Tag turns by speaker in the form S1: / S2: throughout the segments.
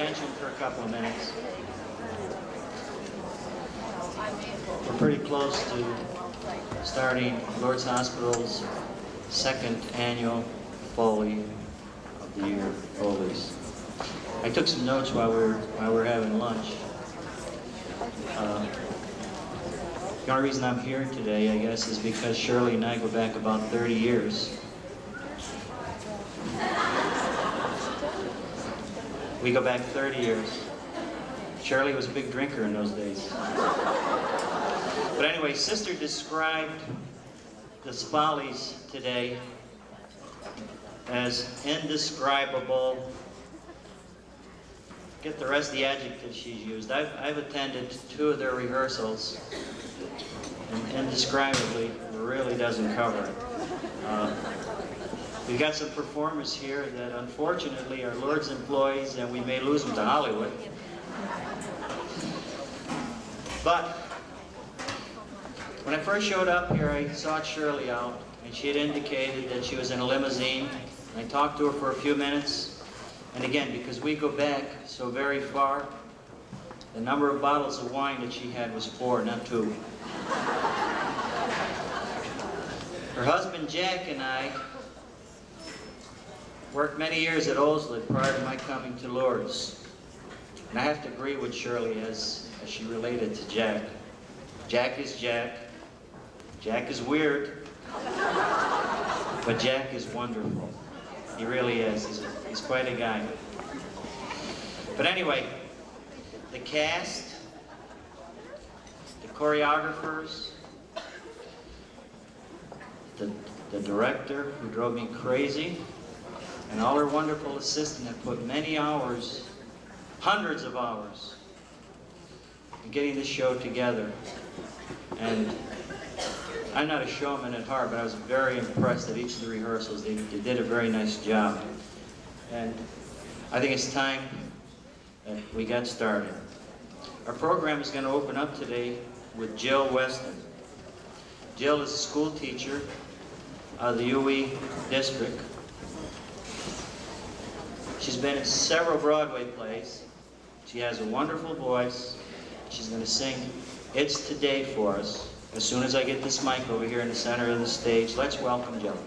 S1: attention for a couple of minutes. We're pretty close to starting Lourdes Hospital's second annual Foley of the Year, Follies. I took some notes while we were having lunch. The only reason I'm here today, I guess, is because Shirley and I go back about 30 years. We go back 30 years. Shirley was a big drinker in those days. But anyway, Sister described the Follies today as indescribable. Get the rest of the adjectives she's used. I've attended 2 of their rehearsals, and indescribably really doesn't cover it. We've got some performers here that unfortunately are Lourdes employees, and we may lose them to Hollywood. But when I first showed up here, I sought Shirley out, and she had indicated that she was in a limousine. I talked to her for a few minutes, and again, because we go back so very far, the number of bottles of wine that she had was 4, not 2. Her husband Jack and I worked many years at Oslett prior to my coming to Lourdes. And I have to agree with Shirley as she related to Jack. Jack is Jack. Jack is weird. But Jack is wonderful. He really is. He's quite a guy. But anyway, the cast, the choreographers, the director who drove me crazy, and all her wonderful assistant have put many hours, hundreds of hours, in getting this show together. And I'm not a showman at heart, but I was very impressed at each of the rehearsals. They did a very nice job. And I think it's time that we got started. Our program is going to open up today with Jill Weston. Jill is a school teacher out of the UE district. She's been in several Broadway plays. She has a wonderful voice. She's going to sing It's Today for us. As soon as I get this mic over here in the center of the stage, let's welcome Jill.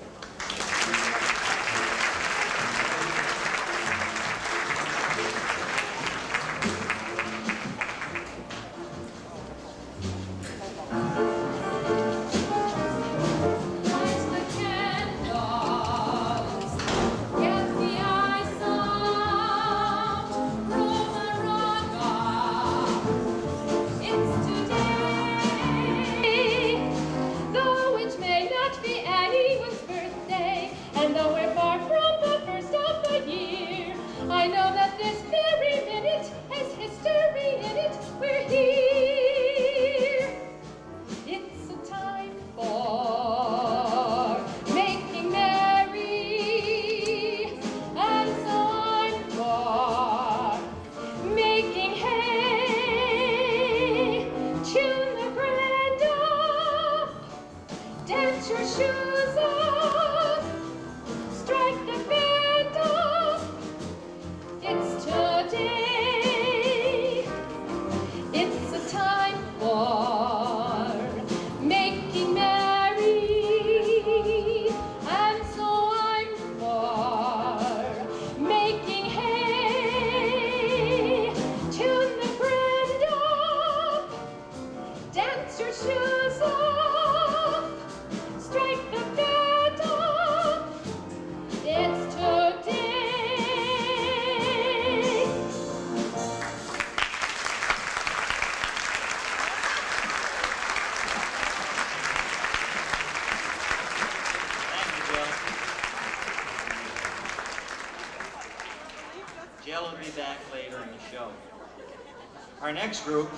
S1: Our next group,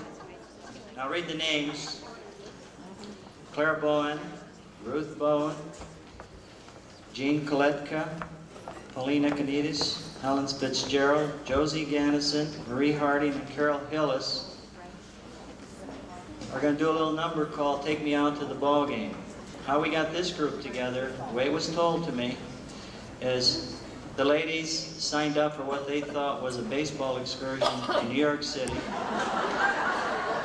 S1: I'll read the names: Claire Bowen, Ruth Bowen, Jean Koletka, Paulina Canides, Helen Fitzgerald, Josie Gannison, Marie Harding, and Carol Hillis are going to do a little number called Take Me Out to the Ball Game. How we got this group together, the way it was told to me, is The ladies signed up for what they thought was a baseball excursion in New York City.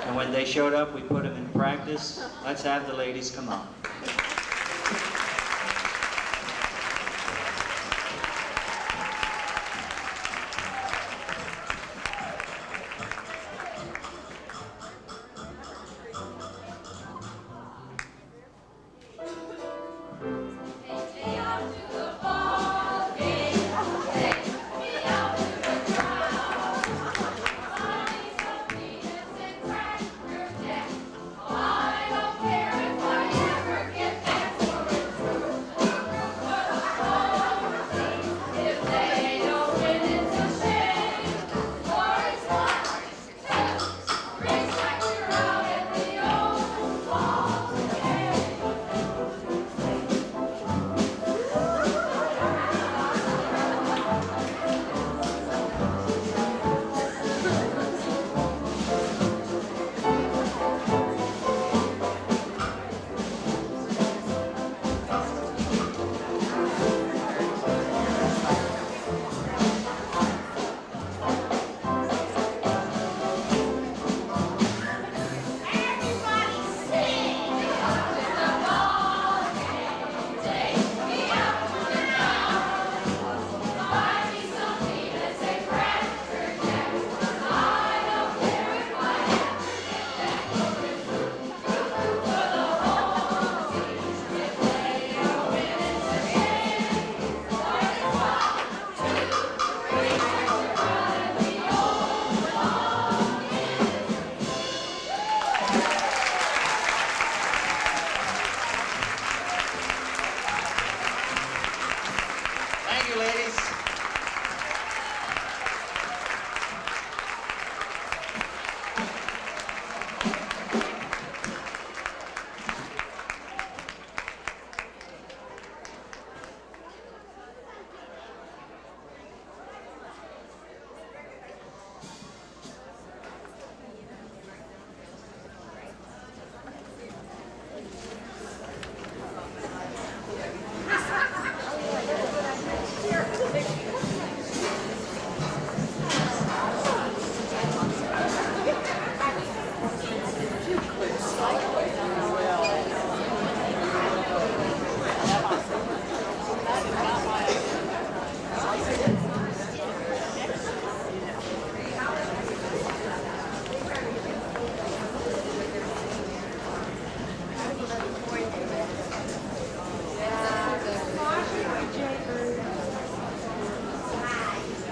S1: And when they showed up, we put them in practice. Let's have the ladies come on.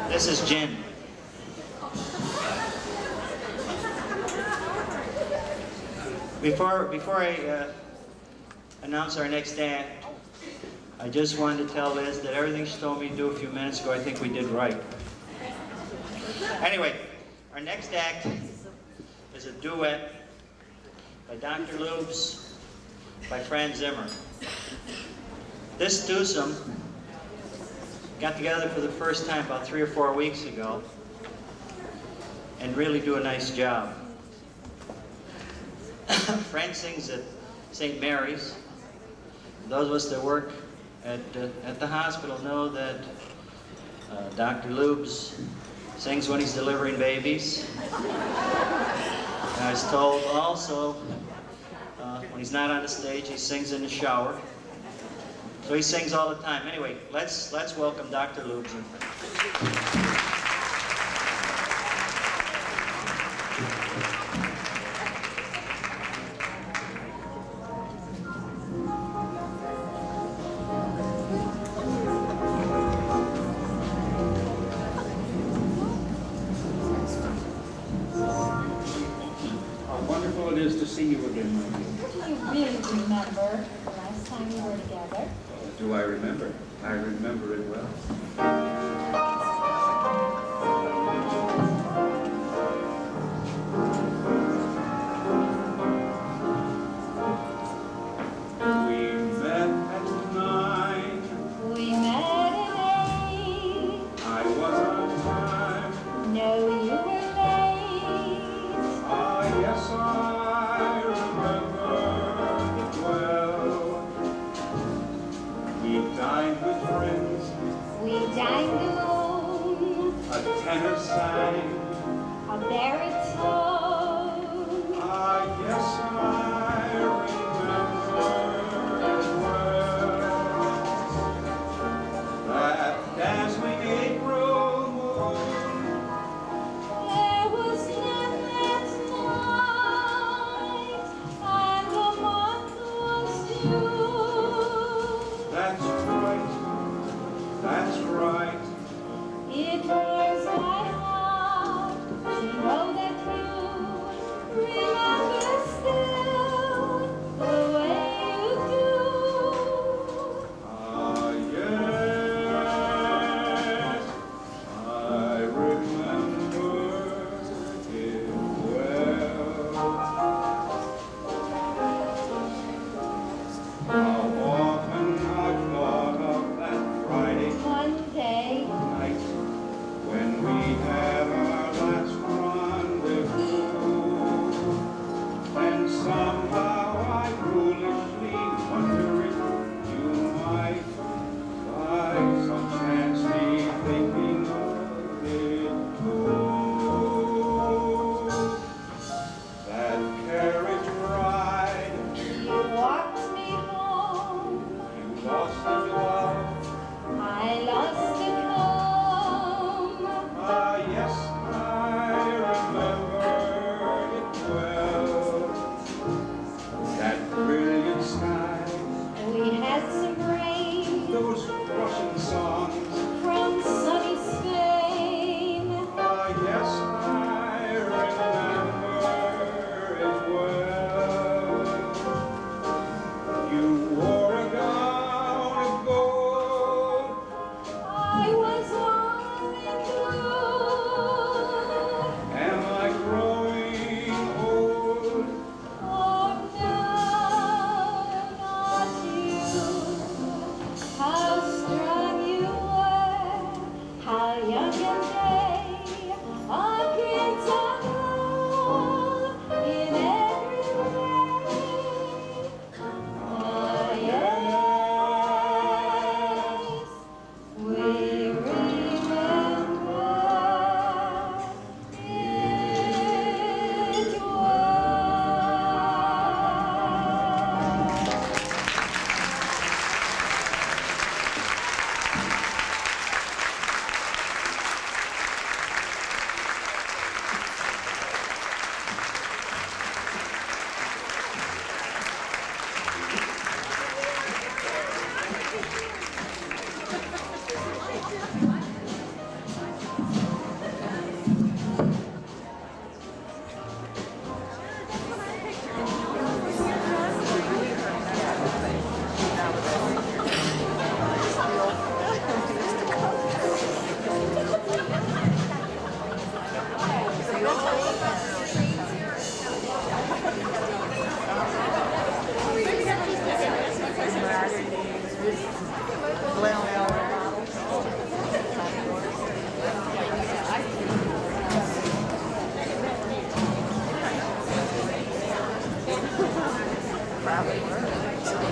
S1: This is Jen. Before I announce our next act, I just wanted to tell Liz that everything she told me to do a few minutes ago, I think we did right. Anyway, our next act is a duet by Dr. Lourdes, by Franz Zimmer. This twosome got together for the first time about 3 or 4 weeks ago and really do a nice job. Franz sings at St. Mary's. Those of us that work at the hospital know that Dr. Lourdes sings when he's delivering babies. And I was told also when he's not on the stage, he sings in the shower. So he sings all the time. Anyway, let's welcome Dr. Lourdes.
S2: How wonderful it is to see you again, my dear.
S3: Do you really remember the last time we were together?
S2: Do I remember? I remember it well. We met at 9.
S3: We met at 8.
S2: I was on time.
S3: No, you were late.
S2: Ah, yes, I remember it well. We dined with friends.
S3: We dined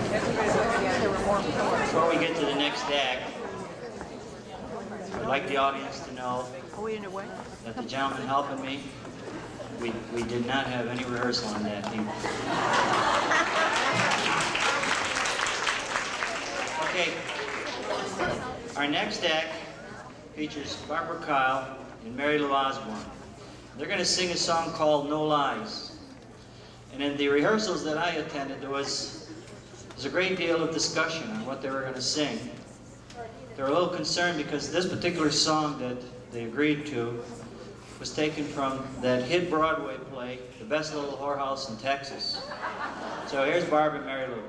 S1: Before we get to the next act, I'd like the audience to know that the gentleman helping me, we did not have any rehearsal on that evening. Okay, our next act features Barbara Kyle and Mary Lou Osborne. They're going to sing a song called No Lies. And in the rehearsals that I attended, there's a great deal of discussion on what they were going to sing. They were a little concerned because this particular song that they agreed to was taken from that hit Broadway play, The Best Little Whorehouse in Texas. So here's Barbara and Mary Lou.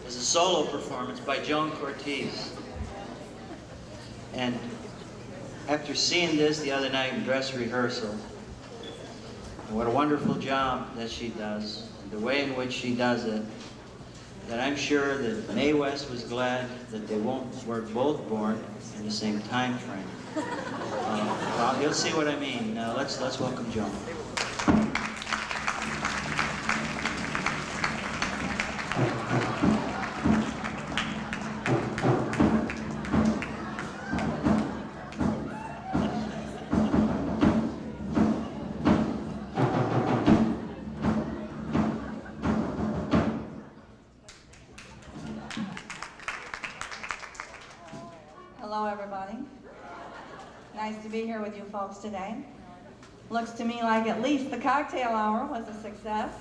S1: Solo performance by Joan Cortez. And after seeing this the other night in dress rehearsal, and what a wonderful job that she does, and the way in which she does it, that I'm sure that Mae West was glad that they were both born in the same time frame. Well, you'll see what I mean. Now let's welcome Joan.
S4: Hello, everybody. Nice to be here with you folks today. Looks to me like at least the cocktail hour was a success.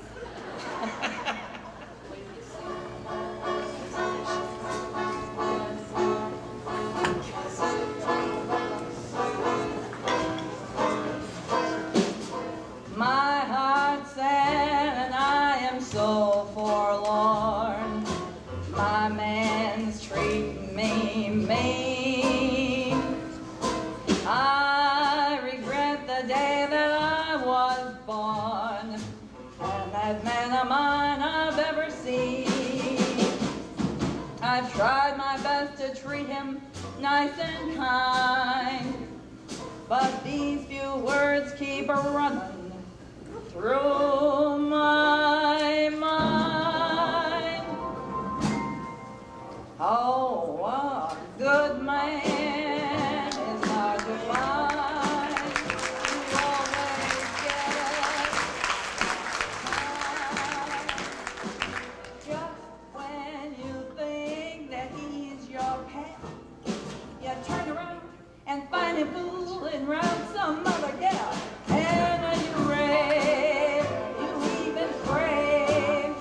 S4: so forlorn. My man's treating me mean. I regret the day that I was born, and that man of mine I've ever seen. I've tried my best to treat him nice and kind, but these few words keep running through my mind. Oh, a good man is hard to find. You always get just when you think that he's your pet, you turn around and find him fooling around some other gal. And you rave, you even crave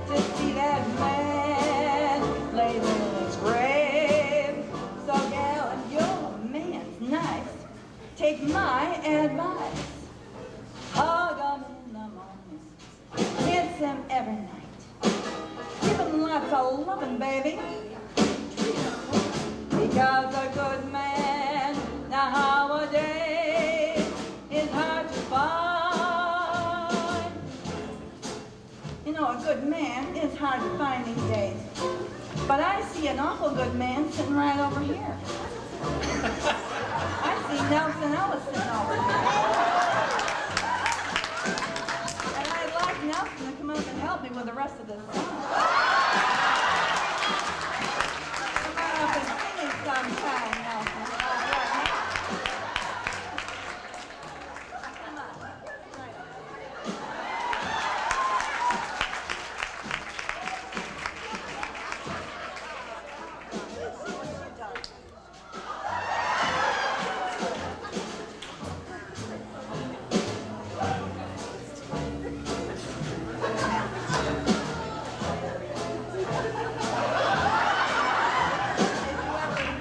S4: to see that man laid in his grave. So gal, if your man's nice, take my advice. Hug him in the morning, kiss him every night. Give him lots of loving, baby. Treat him right, because a good man nowadays is hard to find. You know, a good man is hard to find these days. But I see an awful good man sitting right over here. I see Nelson Ellis sitting over here. And I'd like Nelson to come up and help me with the rest of this song. Come on up and sing it sometime, Nelson. Come on. Right up.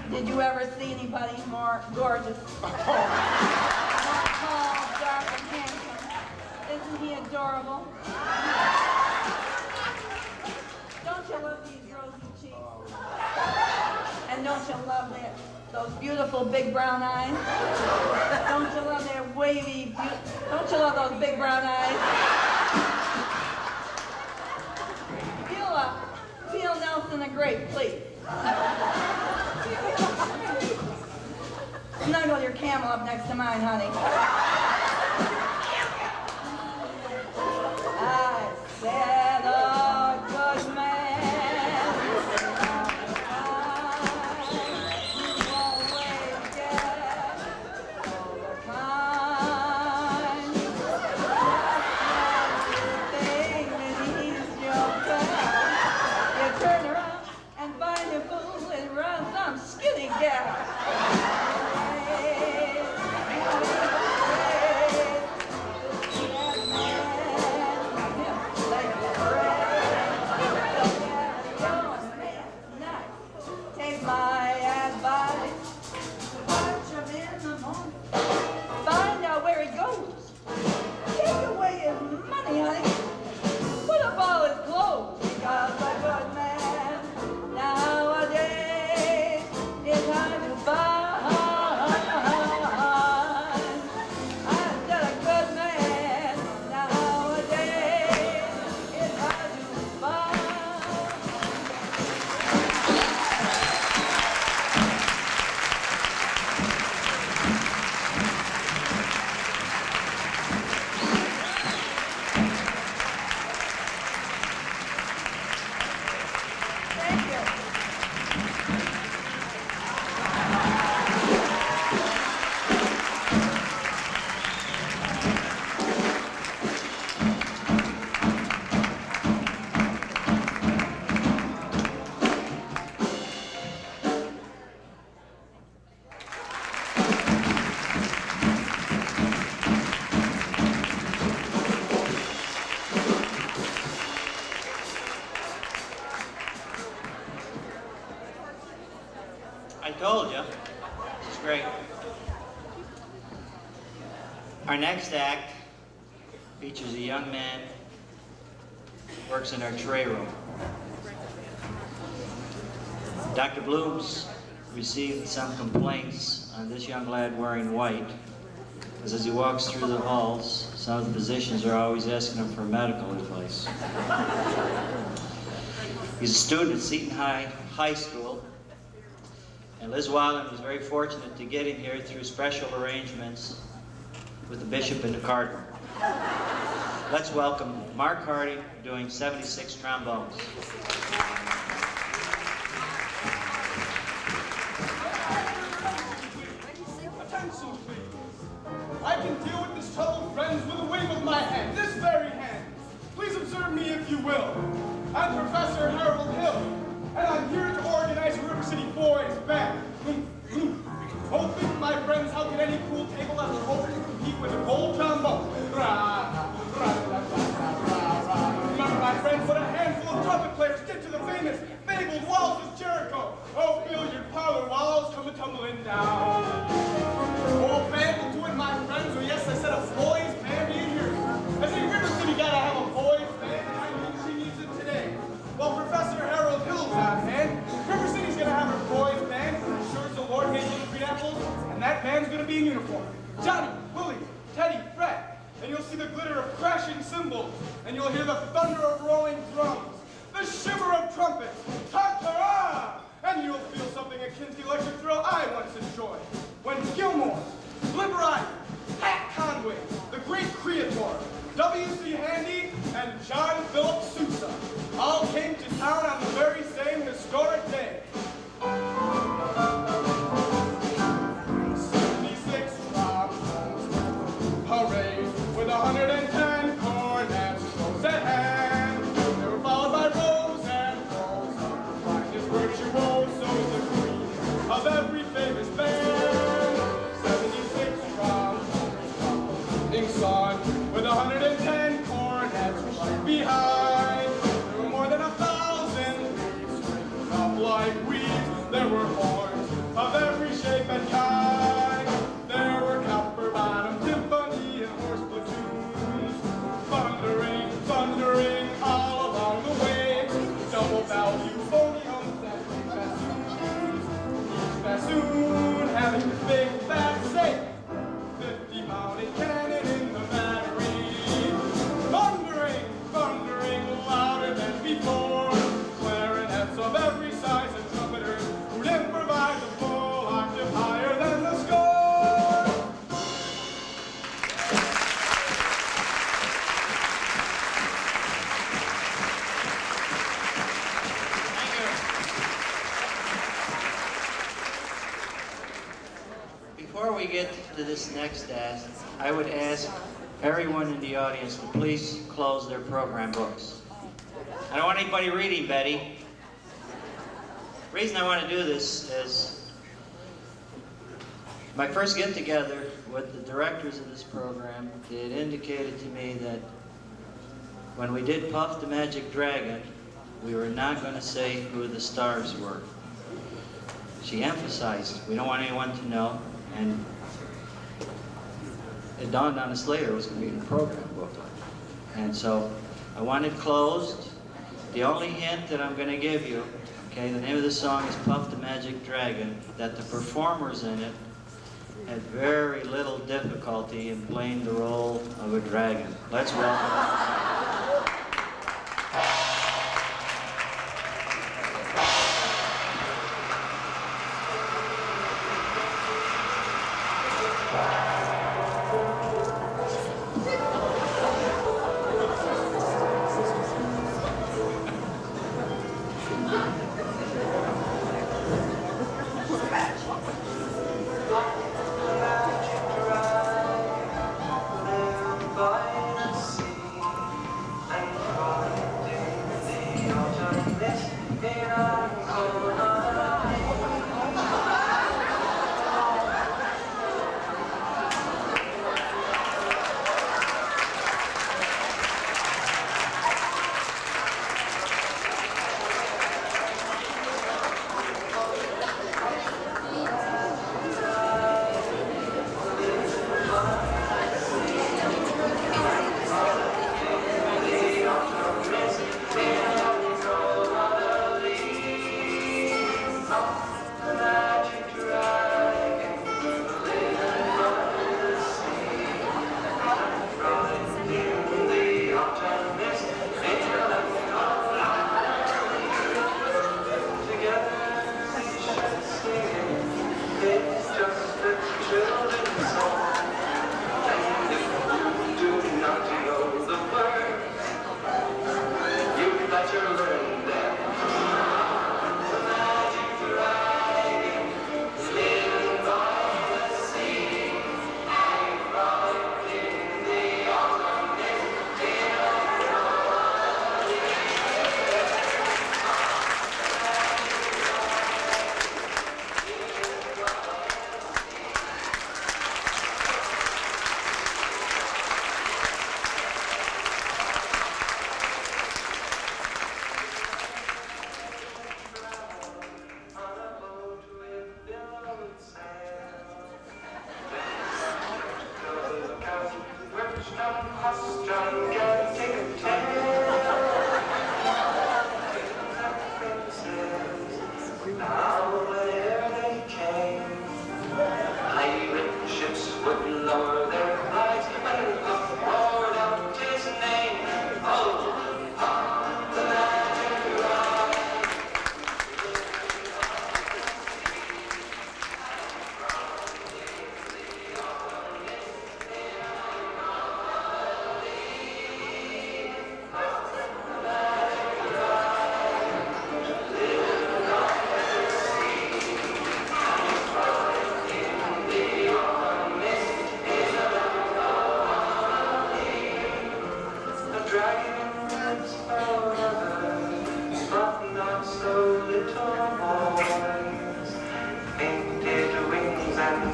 S4: Did you ever see anybody more gorgeous? More tall, dark, and handsome. Isn't he adorable? Don't you love these rosy cheeks? And don't you love those beautiful big brown eyes? Don't you love their wavy, don't you love those big brown eyes? Feel Nelson a grape, please. Snuggle your camel up next to mine, honey. I said a good man you always get all the time. Think that he's your pal. You turn around and find your fooling around some skinny gal. Take my advice, watch him in the morning, find out where he goes, take away his money, honey, put up all his clothes, because a good man nowadays is hard to find. I said a good man nowadays is hard to find. Thank you.
S1: I told you. It's great. Our next act features a young man works in our tray room. Dr. Bloom's received some complaints on this young lad wearing white, because as he walks through the halls, some of the physicians are always asking him for medical advice. He's a student at Seton High School, and Liz Wallen was very fortunate to get him here through special arrangements with the bishop and the cardinal. Let's welcome Mark Hardy doing 76 trombones.
S5: Attention, please. I can deal with this troubled friends with a wave of my hand, this very hand. Please observe me if you will. I'm Professor Harold Hill, and I'm here to organize a River City Boys band. Oh, think, my friends, how could any cool table as a whole compete with a gold trombone? Remember, my friends, what a handful of trumpet players did to the famous, fabled walls of Jericho. Oh, billiard parlor walls come tumbling down. Oh, band will do it, my friends. Oh, yes, I said a boys band. Do you hear me? I say River City gotta have a boys band, and I think she needs it today. Well, Professor Harold Hill's on hand. River City's gonna have her boys band. I'm sure as the Lord made little green apples, and that band's gonna be in uniform. Johnny, Willie, Teddy, Fred, and you'll see the glitter of crashing cymbals, and you'll hear the thunder of rolling drums, the shimmer of trumpets, ta-ta-ra! And you'll feel something akin to the electric thrill I once enjoyed, when Gilmore, Liberace, Pat Conway, the great creator, W.C. Handy, and John Philip Sousa all came to town on the very same historic day. 76 trombones, parade with 110 cornets close at hand. They were followed by rows and rows of finest virtuosos, the queen of every famous band. 76 trombones, ink song with 110 cornets right behind. There were more than 1,000 leaves sprinkled up like weeds. There were horns of every shape and kind. There were copper-bottom timpani and horse platoons, thundering, thundering all along the way. Double bell, euphoniums, and bassoons. Each bassoon having the big fat say, 50 mounted cannon in the battery. Thundering, thundering louder than before. Clarinets of every size and trumpeters who'd improvise a full octave higher than the score.
S1: Thank you. Before we get to this next act, I would ask everyone in the audience to please close their program books. I don't want anybody reading, Betty. The reason I want to do this is my first get-together with the directors of this program, they had indicated to me that when we did Puff the Magic Dragon, we were not going to say who the stars were. She emphasized, we don't want anyone to know, and it dawned on us later it was going to be in the program booklet. And so I want it closed. The only hint that I'm going to give you, okay, the name of the song is Puff the Magic Dragon, that the performers in it had very little difficulty in playing the role of a dragon. Let's welcome.
S6: By the sea.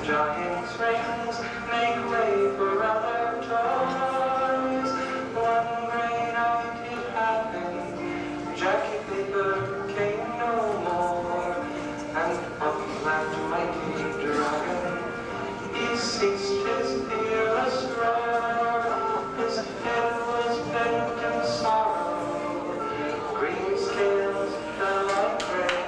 S6: Giant's rings make way for other toys. One gray night it happened, Jackie Paper came no more, and up that mighty dragon, he ceased his fearless roar. His head was bent in sorrow, green scales fell like rain.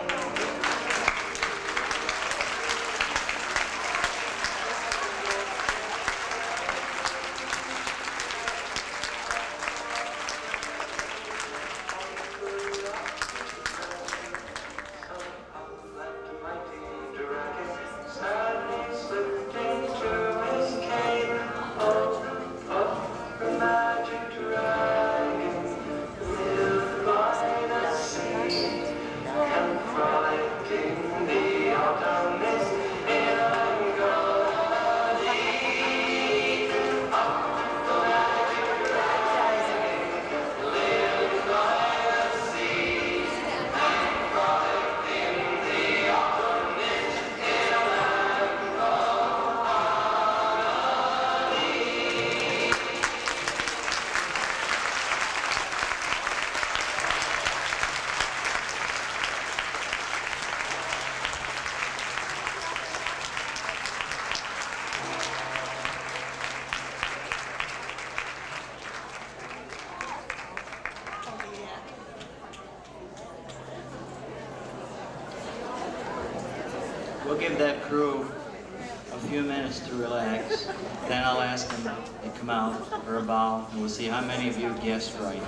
S1: We'll give that crew a few minutes to relax. Then I'll ask them to come out for a bow, and we'll see how many of you guessed right.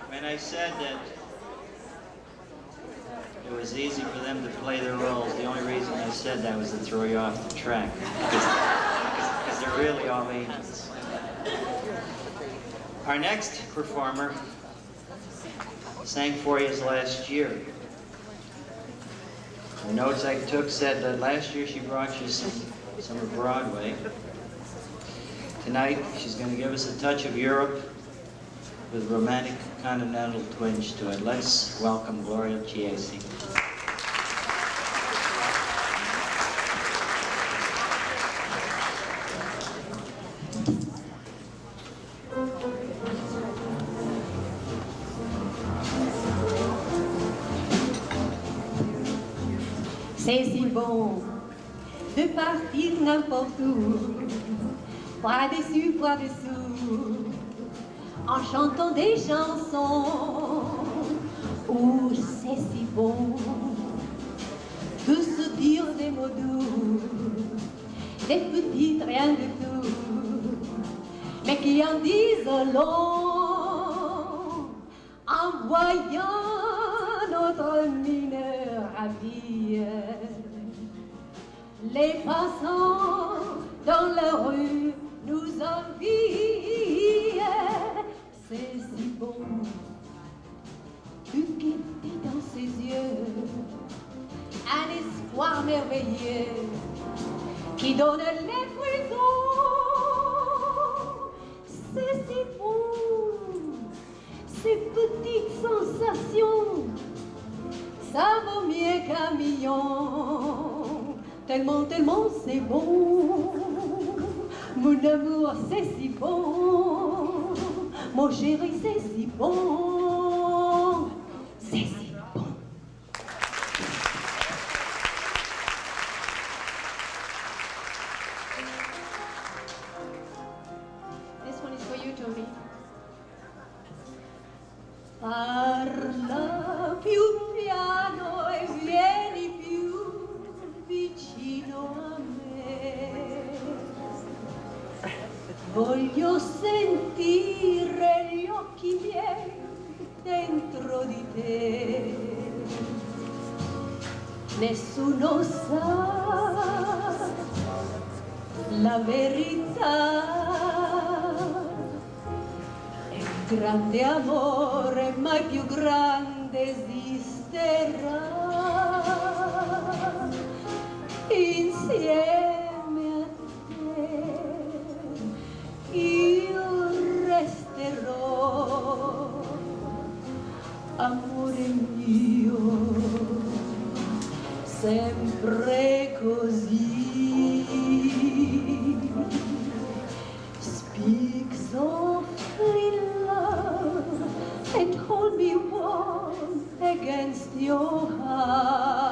S1: When I said that it was easy for them to play their roles, the only reason I said that was to throw you off the track, because they're really all angels. Our next performer sang for you last year. The notes I took said that last year she brought you some of Broadway. Tonight she's going to give us a touch of Europe with romantic continental twinge to it. Let's welcome Gloria Chiesi.
S7: C'est si bon de partir n'importe où, bras dessus, bras dessous, en chantant des chansons. Oh, c'est si bon de se dire des mots doux, des petites rien du tout, mais qui en disent long, en voyant notre mine ravie. Les passants dans la rue nous envient. C'est si bon, tu guettais dans ses soir merveilleux qui donne les frissons. C'est si bon, ces petites sensations, ça vaut mieux qu'un million. Tellement, tellement c'est bon. Mon amour, c'est si bon. Mon chéri, c'est si bon. C'est si bon. This one is for you, Toby. Parla più piano e vieni più vicino a me. Voglio sentire gli occhi miei dentro di te. Nessuno sa la verità. Il grande amore mai più grande esisterà. Insieme a te io resterò, amore mio, sempre così. Speak softly, love, and hold me warm against your heart.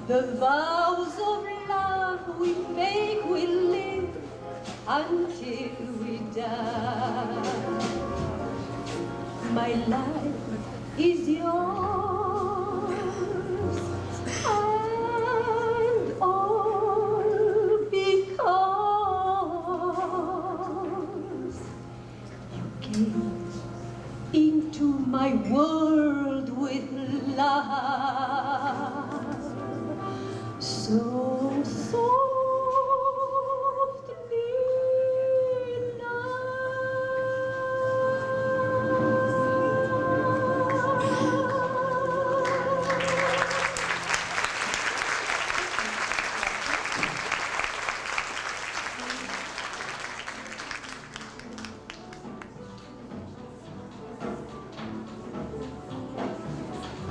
S7: The vows of love we make will live until we die. My life is yours, and all because you came into my world with love. So softly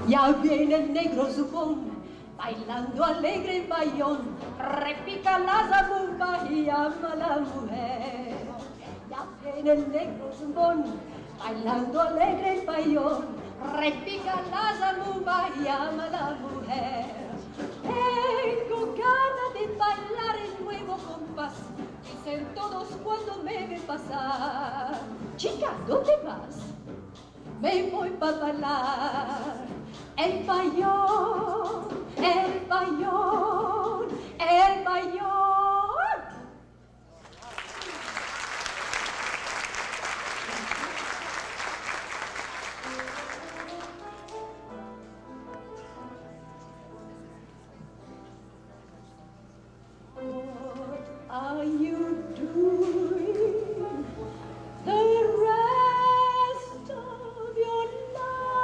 S7: ya viene el negro zupón, bailando alegre el bayón, repica la zabumba y llama a la mujer. Ya viene el negro zupón, bailando alegre el bayón, repica la zabumba y llama a la mujer. Tengo ganas de bailar el nuevo compás, dicen todos cuando me ven pasar. Chica, ¿dónde vas? Me voy para bailar. El bayón, el bayón, el bayón. What are you doing the rest of your life?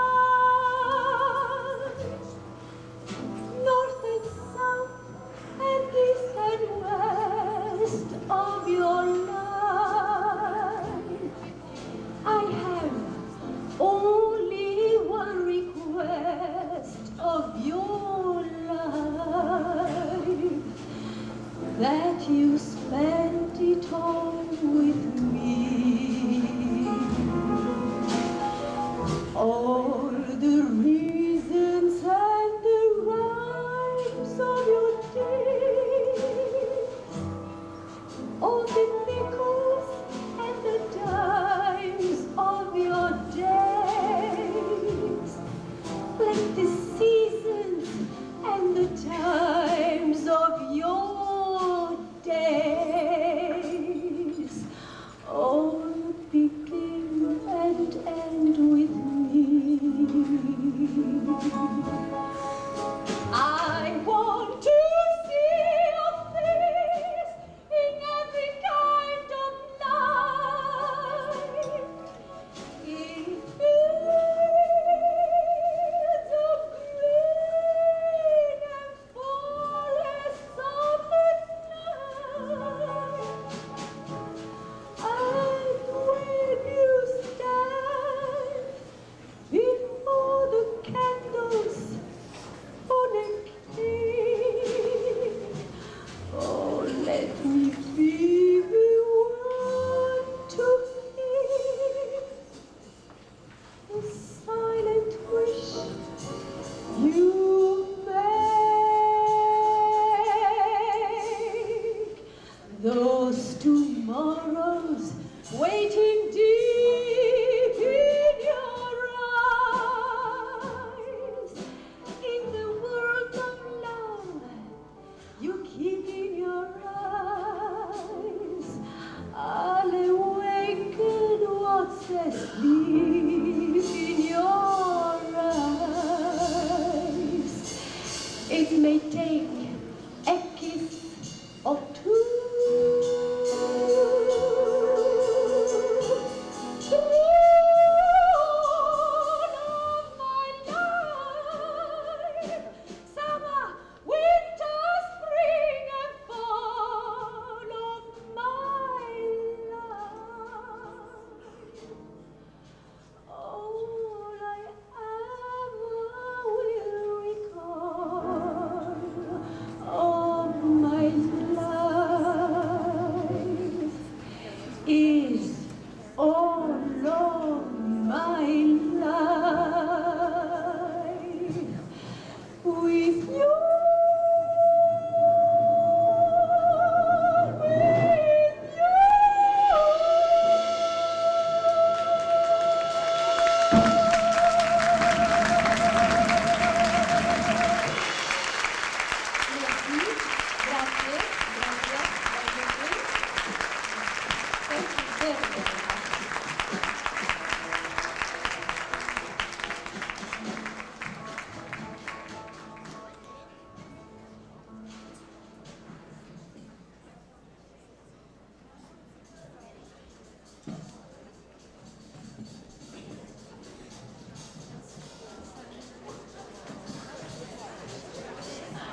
S7: North and south and east and west of your life. I have only one request of your life, that you spend it all with me. All the reasons and the rhymes of your days, all the nickels and the dimes of your days, like the seasons and the times of your days, all begin and end with me.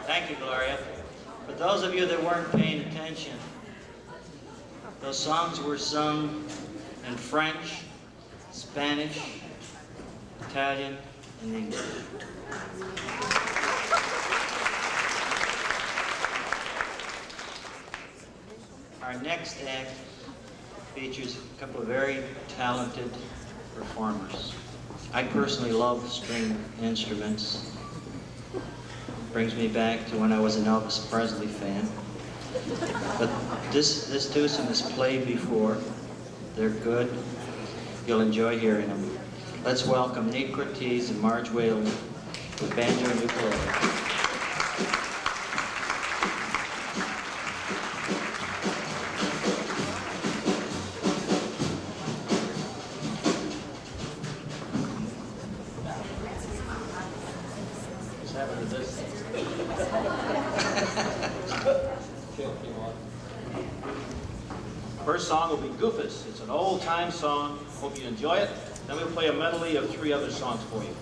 S1: Thank you, Gloria. For those of you that weren't paying attention, those songs were sung in French, Spanish, Italian, and English. Our next act features a couple of very talented performers. I personally love string instruments. Brings me back to when I was an Elvis Presley fan. But this twosome has played before. They're good. You'll enjoy hearing them. Let's welcome Nate Cortez and Marge Whalen with banjo and ukulele.
S8: First song will be Goofus. It's an old-time song. Hope you enjoy it. Then we'll play a medley of 3 other songs for you.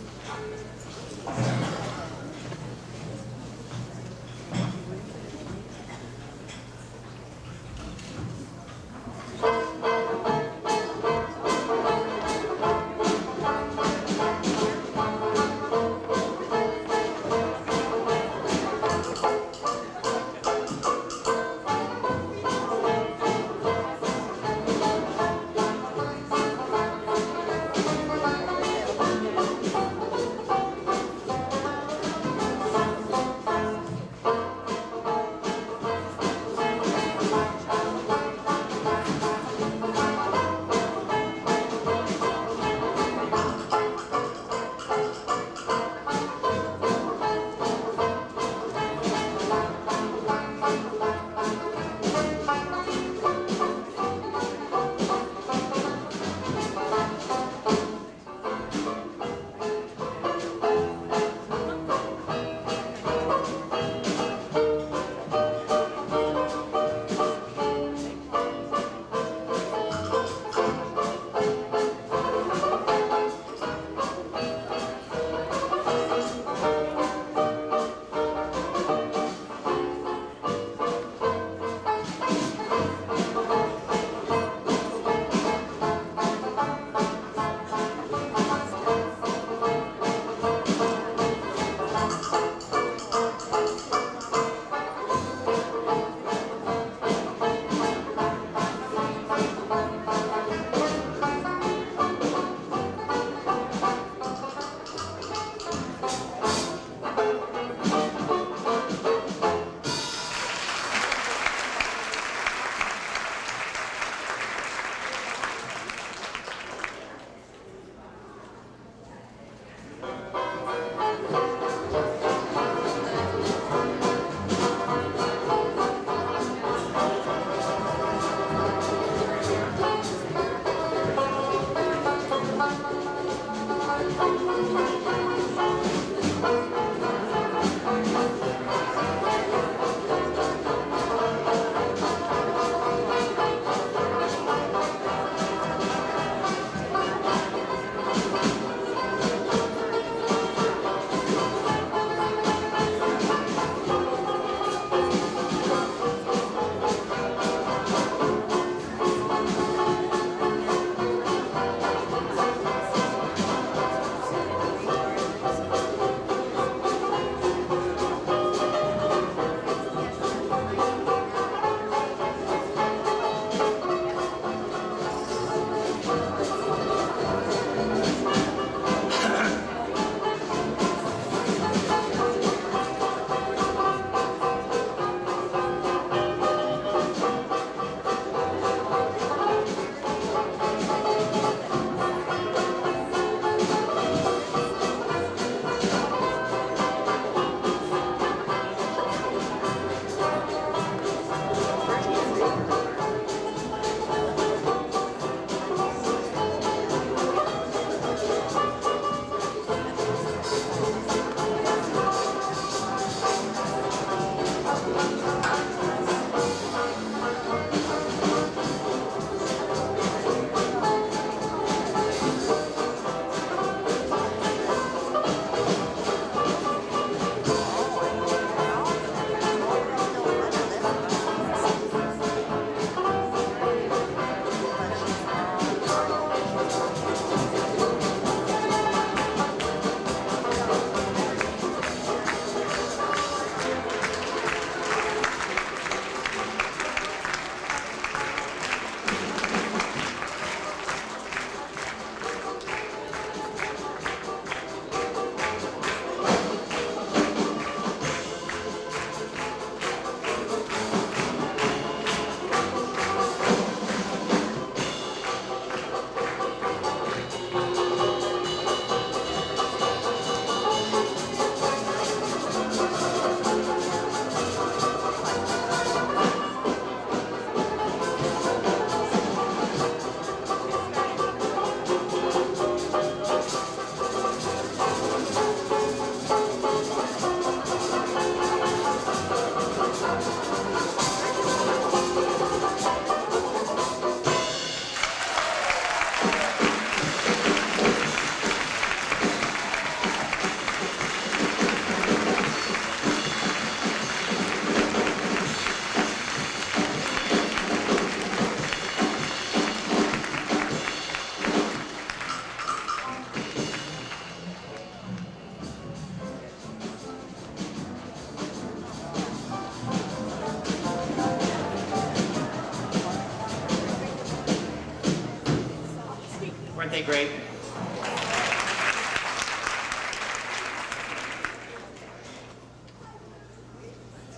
S1: great.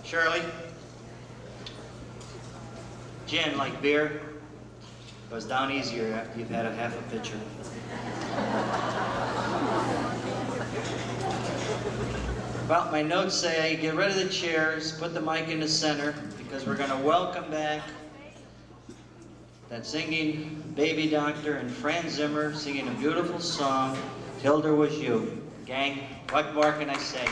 S1: Shirley, gin like beer goes down easier after you've had a half a pitcher. Well, my notes say get rid of the chairs, put the mic in the center, because we're going to welcome back that singing baby doctor and Fran Zimmer singing a beautiful song, Till There Was You. Gang, what more can I say?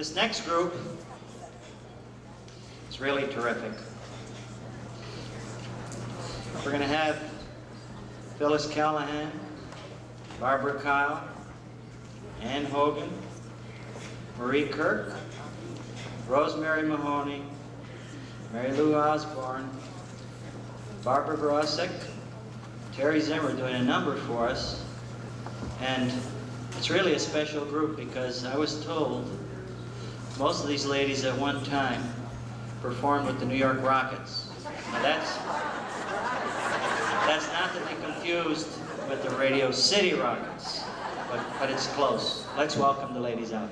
S1: This next group is really terrific. We're going to have Phyllis Callahan, Barbara Kyle, Ann Hogan, Marie Kirk, Rosemary Mahoney, Mary Lou Osborne, Barbara Grosek, Terry Zimmer doing a number for us. And it's really a special group because I was told most of these ladies at one time performed with the New York Rockets. Now that's not to be confused with the Radio City Rockets, but it's close. Let's welcome the ladies out.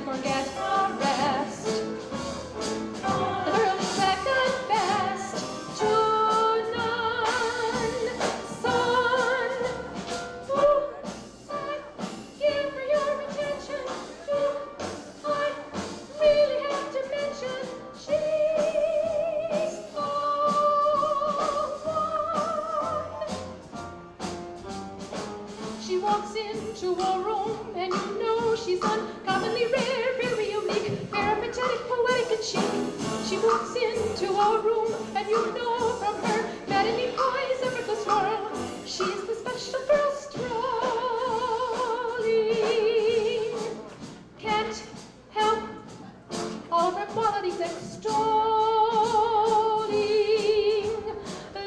S7: Forget the rest. The girl is second best to walks into a room, and you know she's uncommonly rare, very unique, peripatetic, poetic, and chic. She walks into a room, and you know from her maddening poise, effortless whirl, she's the special girl strolling. Can't help all of her qualities extolling.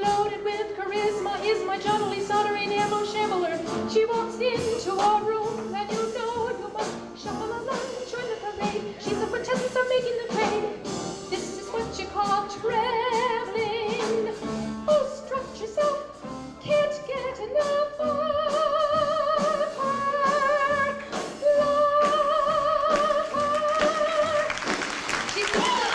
S7: Loaded with charisma is my jolly soldering ammo shambler. She walks into a room, and you know you must shuffle along, join the parade. She's the quintessence of making the grade. This is what you call traveling. Oh, strut yourself, can't get enough of her. Love her. She is one of a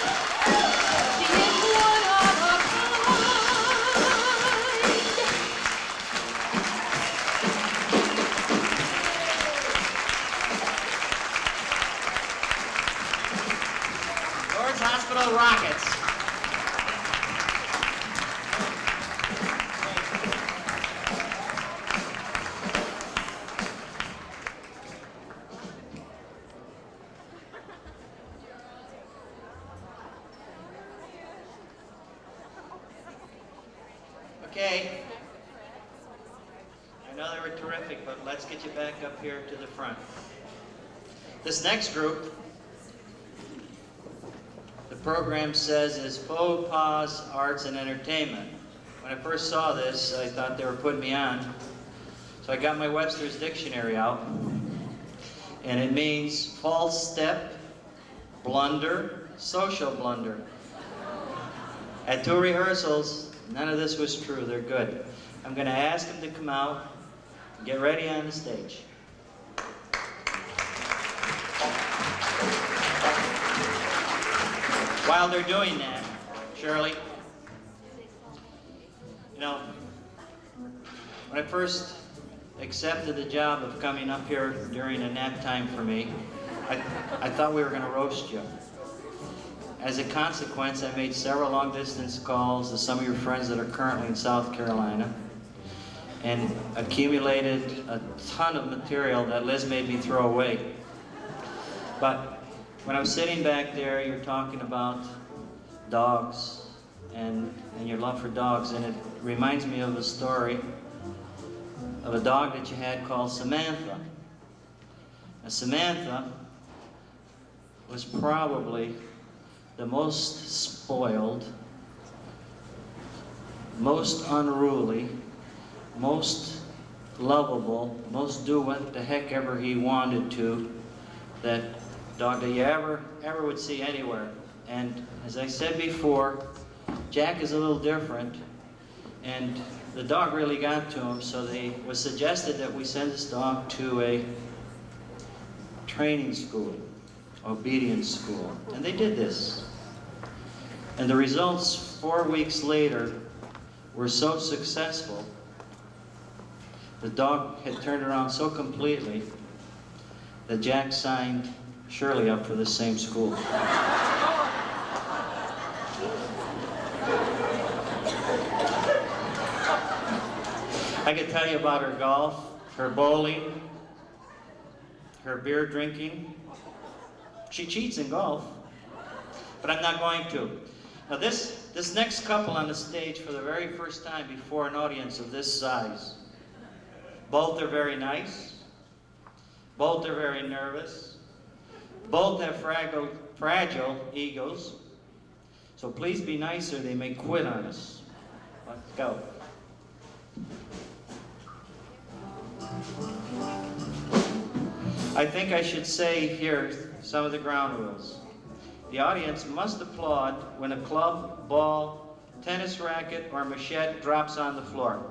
S1: Lourdes Hospital Rockets. Okay. I know they were terrific, but let's get you back up here to the front. This next group, the program says, is Faux Pas Arts and Entertainment. When I first saw this, I thought they were putting me on. So I got my Webster's Dictionary out. And it means false step, blunder, social blunder. At 2 rehearsals, none of this was true. They're good. I'm going to ask them to come out and get ready on the stage. While they're doing that, Shirley, you know, when I first accepted the job of coming up here during a nap time for me, I thought we were going to roast you. As a consequence, I made several long-distance calls to some of your friends that are currently in South Carolina and accumulated a ton of material that Liz made me throw away. But when I'm sitting back there, you're talking about dogs and your love for dogs, and it reminds me of a story of a dog that you had called Samantha. Now, Samantha was probably the most spoiled, most unruly, most lovable, most do what the heck ever he wanted to, that dog that you ever would see anywhere. And as I said before, Jack is a little different, and the dog really got to him, so it was suggested that we send this dog to a training school, obedience school, and they did this. And the results 4 weeks later were so successful, the dog had turned around so completely that Jack signed Shirley up for the same school. I could tell you about her golf, her bowling, her beer drinking. She cheats in golf, but I'm not going to. Now this next couple on the stage for the very first time before an audience of this size, both are very nice, both are very nervous, both have fragile egos, so please be nice or they may quit on us. Let's go. I think I should say here some of the ground rules. The audience must applaud when a club, ball, tennis racket, or machete drops on the floor.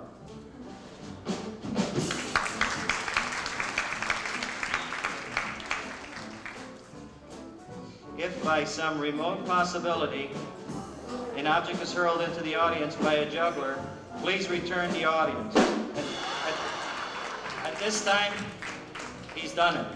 S1: If by some remote possibility an object is hurled into the audience by a juggler, please return the audience. At this time, he's done it.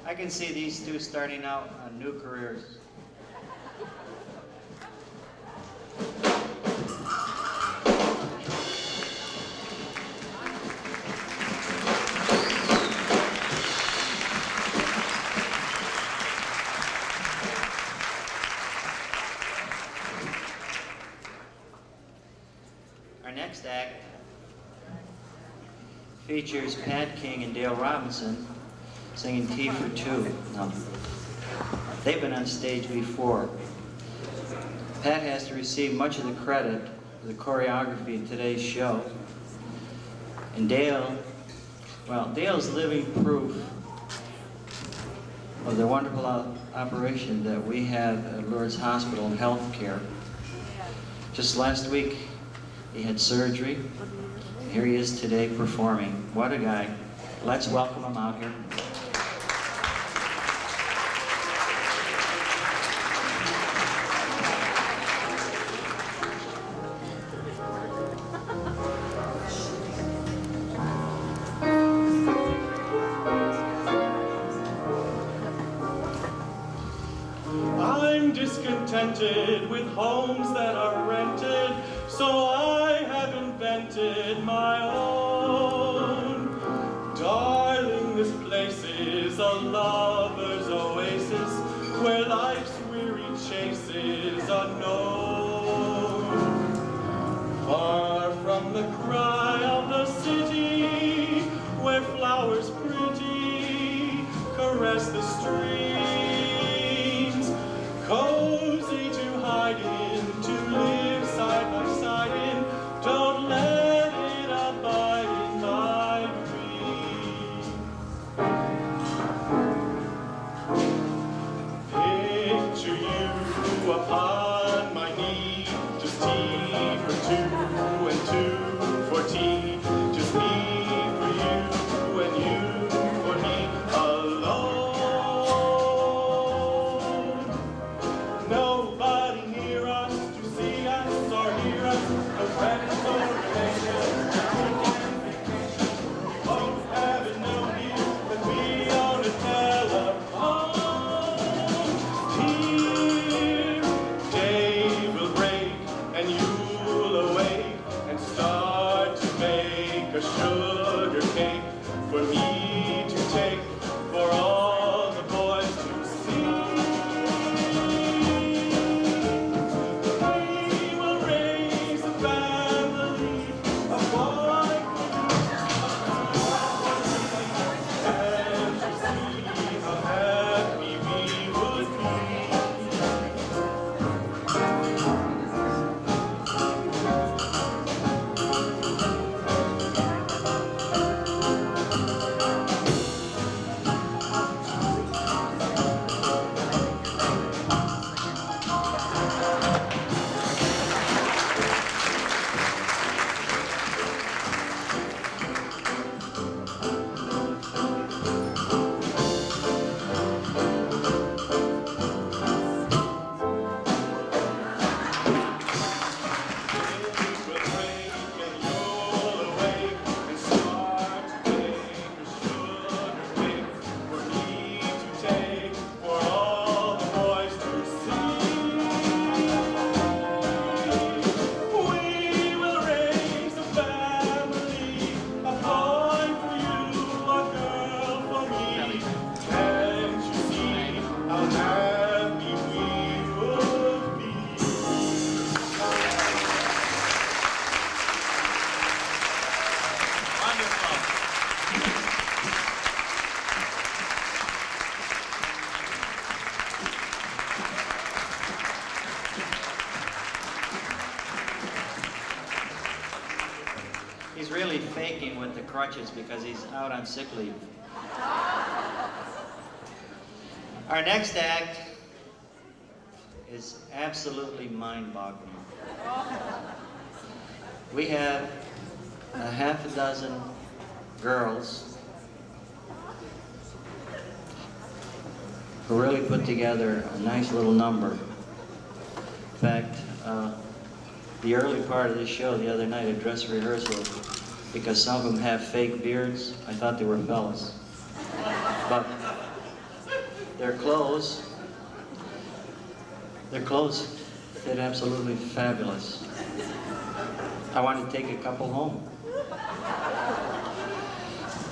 S1: I can see these two starting out on new careers. Our next act features Pat King and Dale Robinson singing Tea for Two. Now, they've been on stage before. Pat has to receive much of the credit for the choreography in today's show. And Dale, well, Dale's living proof of the wonderful operation that we have at Lourdes Hospital in healthcare. Just last week, he had surgery. Here he is today performing. What a guy. Let's welcome him out here.
S5: I'm discontented with homes that are rented, so I have invented my own. Darling, this place is a lover's oasis where life's weary chase is unknown. Far from the cry of the city, where flowers pretty caress the streams, cozy to hide in, to live side by side in. Don't let it abide in my dream. Picture you upon my knee, just tea for two and two for tea, just me for you and you for me alone. Nobody near us to see us or hear us, no friends or relations, no weekend vacation. We both have it known here that we own a telephone. Here, day will break and you'll awake and start to make a sugar cake for me to take, for all the boys to see. We will raise a family, a boy and to see how happy we would be.
S1: He's really faking with the crutches because he's out on sick leave. Our next act is absolutely mind-boggling. We have a half a dozen girls who really put together a nice little number. In fact, the early part of this show the other night at dress rehearsal, because some of them have fake beards, I thought they were fellas. But Their clothes fit absolutely fabulous. I wanted to take a couple home.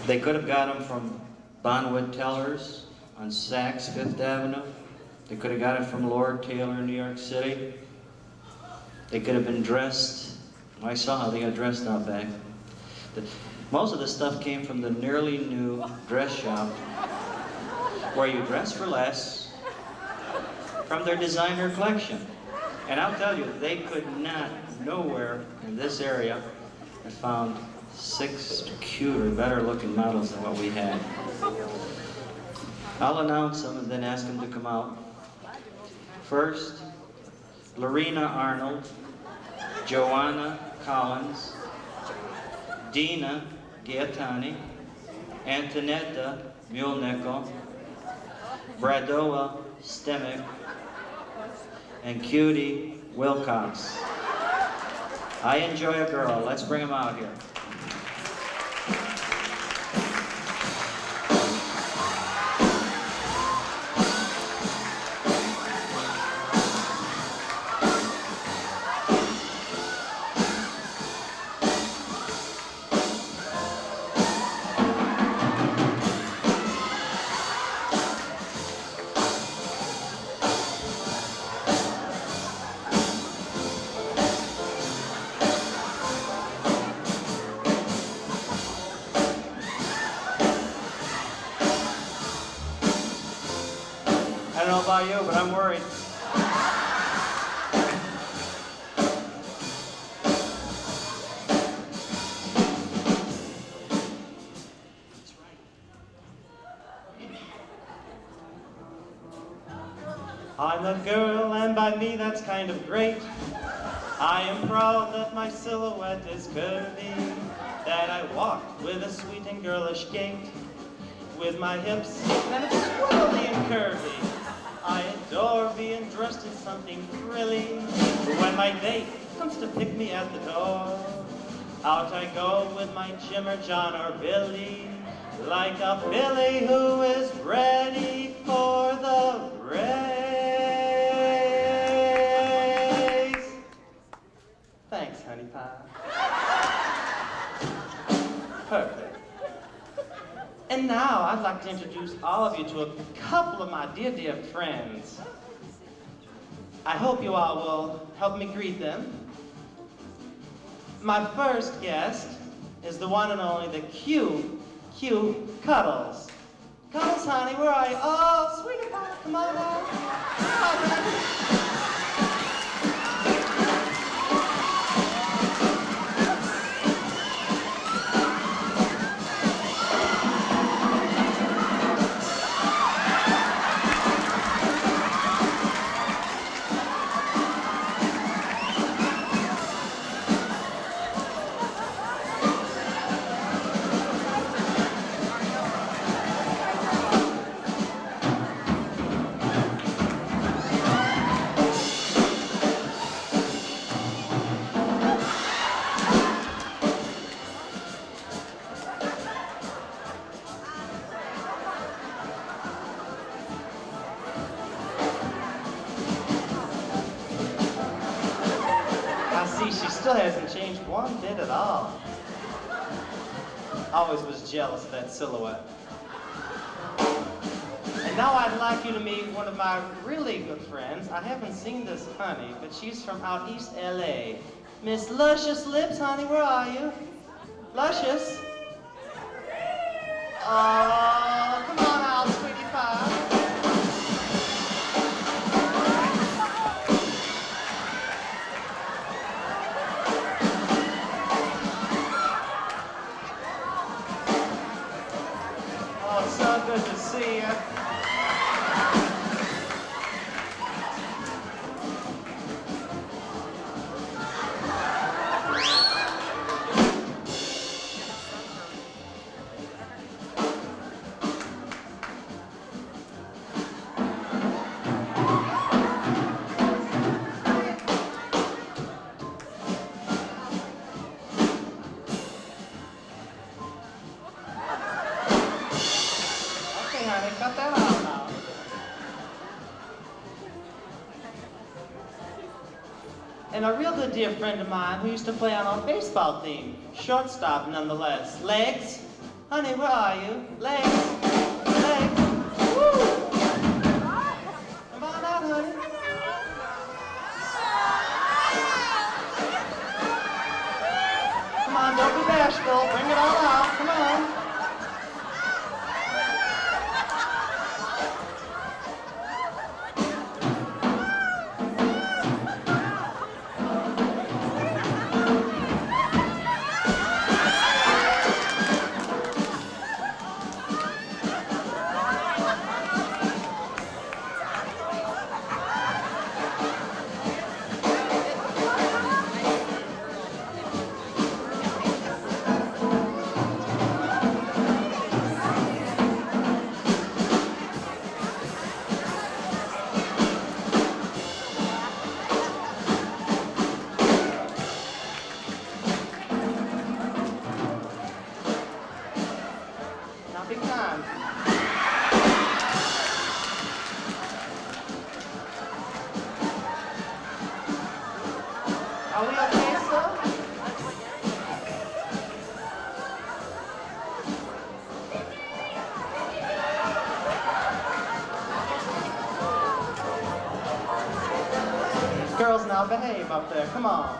S1: They could have got them from Bonwood Tellers on Saks, Fifth Avenue. They could have got it from Lord Taylor in New York City. They could have been dressed. I saw how they got dressed out back. Most of the stuff came from the nearly new dress shop where you dress for less from their designer collection. And I'll tell you, they could not, nowhere in this area, have found 6 cuter, better looking models than what we had. I'll announce them and then ask them to come out. First, Lorena Arnold, Joanna Collins, Dina Gaetani, Antonetta Mulnickel, Bradoa Stemick, and Cutie Wilcox. I enjoy a girl. Let's bring them out here. I don't know about you, but I'm worried. I'm a girl, and by me that's kind of great. I am proud that my silhouette is curvy, that I walk with a sweet and girlish gait, with my hips kind of swirly and curvy. I adore being dressed in something frilly. When my date comes to pick me at the door, out I go with my Jim or John or Billy, like a filly who is ready for the race. Thanks, honey pie. Perfect. And now I'd like to introduce all of you to a couple of my dear, dear friends. I hope you all will help me greet them. My first guest is the one and only, the Q Cuddles. Cuddles, honey, where are you? Oh, sweetie pie, come on out. Come on, honey. She still hasn't changed one bit at all. Always was jealous of that silhouette. And now I'd like you to meet one of my really good friends. I haven't seen this honey, but she's from out East LA. Miss Luscious Lips, honey, where are you? Luscious? Oh, come on out, sweetie pie. So good to see you. Cut that out now.
S9: and a real good dear friend of mine who used to play on our baseball team. Shortstop, nonetheless. Legs? Honey, where are you? Legs? Legs? Woo! Come on out, honey. Come on, don't be bashful. Bring it all out. Come on. Now be kind. Are we okay, sir? Girls, now behave up there. Come on.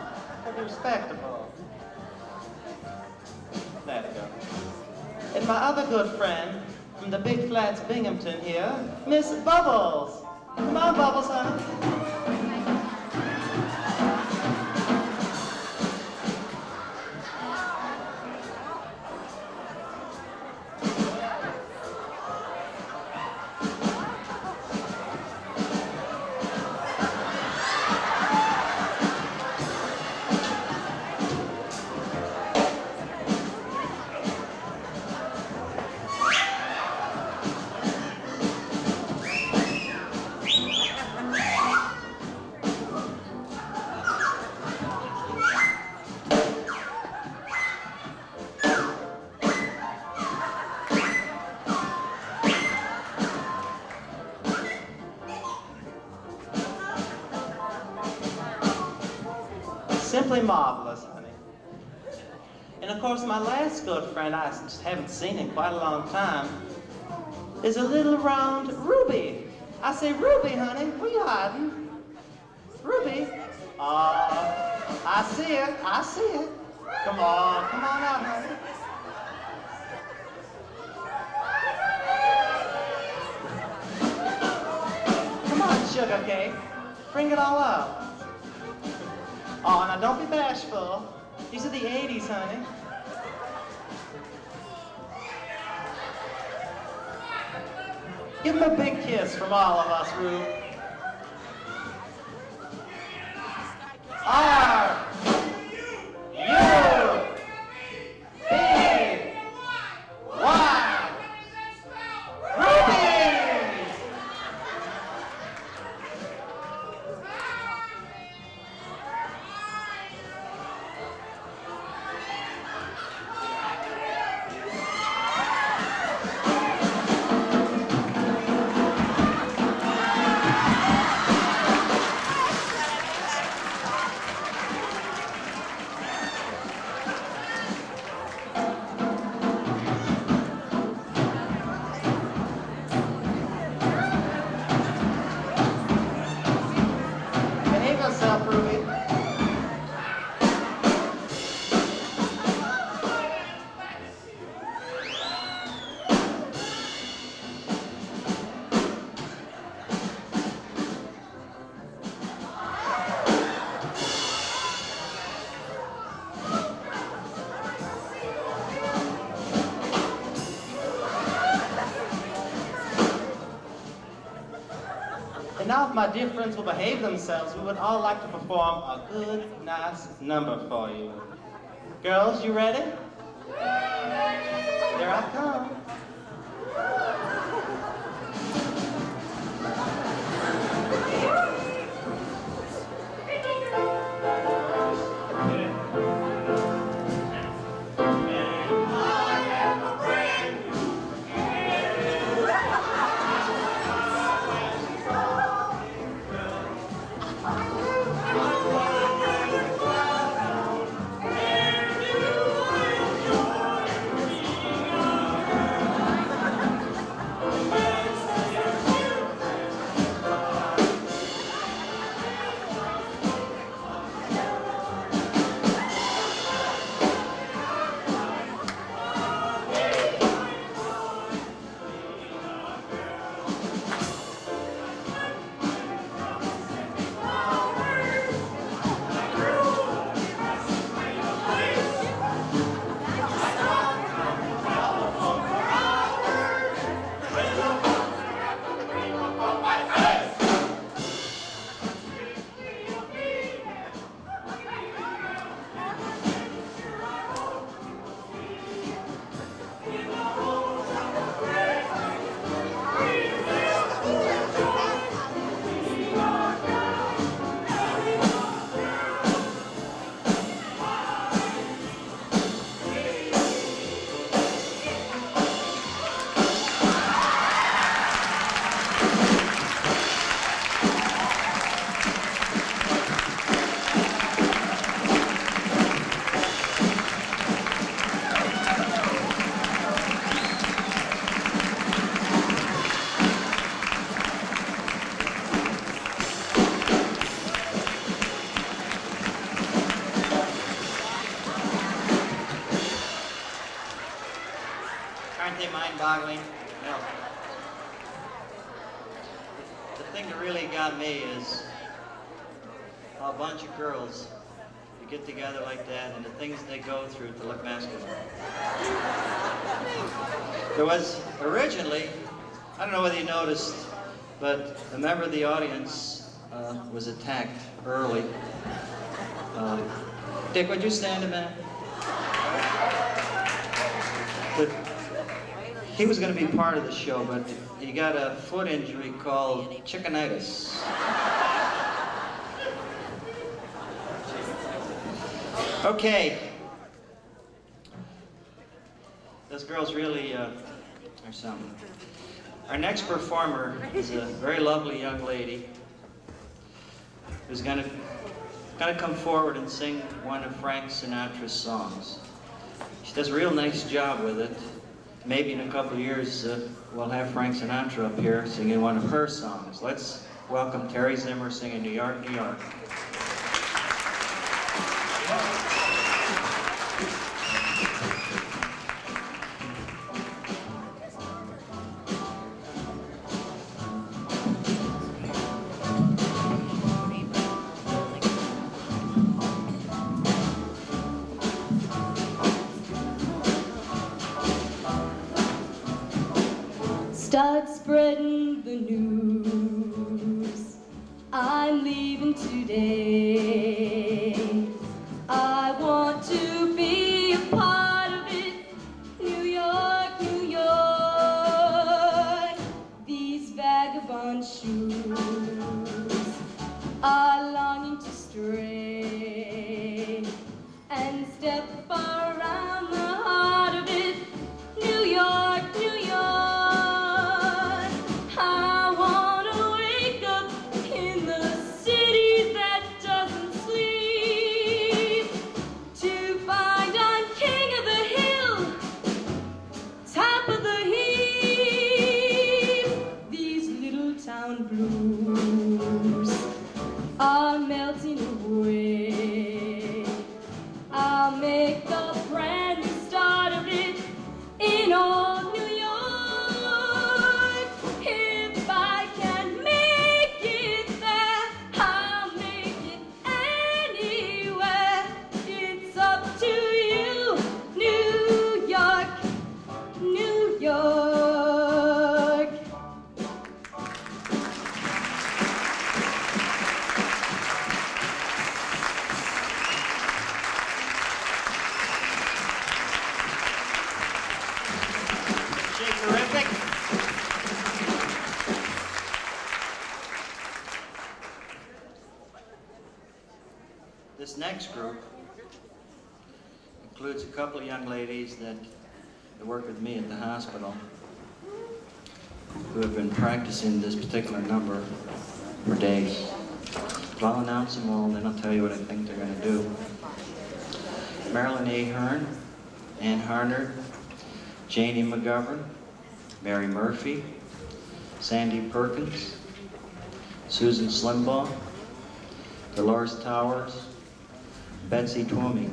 S9: Be respectable. There we go. And my other good friend from the Big Flats, Binghamton here, Miss Bubbles. Come on, Bubbles, honey. Simply marvelous, honey. And of course, my last good friend, I just haven't seen in quite a long time, is a little round Ruby. I say, Ruby, honey, where you hiding? Ruby? I see it, I see it. Come on out, honey. Come on, sugar cake, bring it all out. Oh, now don't be bashful. These are the 80s, honey. Give him a big kiss from all of us, Rube. R U B Y Ruby! Behave yourself, Ruby. And now if my dear friends will behave themselves, we would all like to perform a good, nice number for you. Girls, you ready? Here I come.
S1: mind-boggling. You know, the thing that really got me is how a bunch of girls you get together like that and the things they go through to look masculine. There was originally, I don't know whether you noticed, but a member of the audience was attacked early. Dick, would you stand a minute? But he was going to be part of the show, but he got a foot injury called chickenitis. Okay. Those girls really are something. Our next performer is a very lovely young lady who's going to come forward and sing one of Frank Sinatra's songs. She does a real nice job with it. Maybe in a couple of years we'll have Frank Sinatra up here singing one of her songs. Let's welcome Terry Zimmer singing New York, New York.
S7: Start spreading the news. I'm leaving today. I want to be a part of it. New York, New York. These vagabond shoes are longing to stray and step around the heart of it. New York, New York. Blues are melting away. I'll make a brand new start of it in old New York. If I can make it there, I'll make it anywhere. It's up to you, New York, New York.
S1: This next group includes a couple of young ladies that work with me at the hospital who have been practicing this particular number for days. But I'll announce them all and then I'll tell you what I think they're going to do. Marilyn Ahern, Ann Harnard, Janie McGovern, Mary Murphy, Sandy Perkins, Susan Slimbaugh, Dolores Towers, Betsy Twomey.